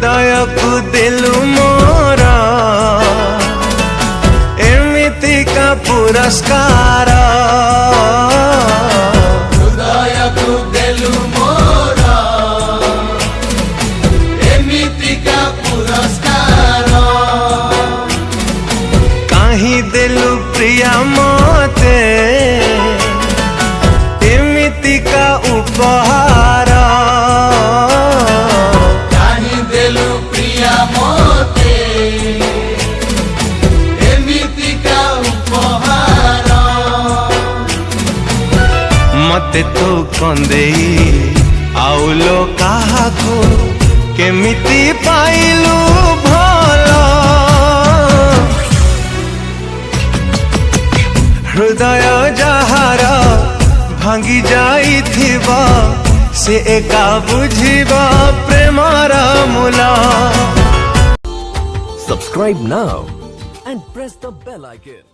हृदय को दिलु मोरा एमिति का पुरस्कार हृदय को दिलु मोरा एमिति का पुरस्कार काहि दिलु प्रिया मते एमिति का उपहार काहि दिलु प्रिया मते एमिति का उपहार मते तो कंदेई आउलो काहाको केमिति पाइलु भला हृदय जहार भांगी जाइथिबा से एका बुझिबा प्रेमर मूला। Subscribe now and press the bell icon.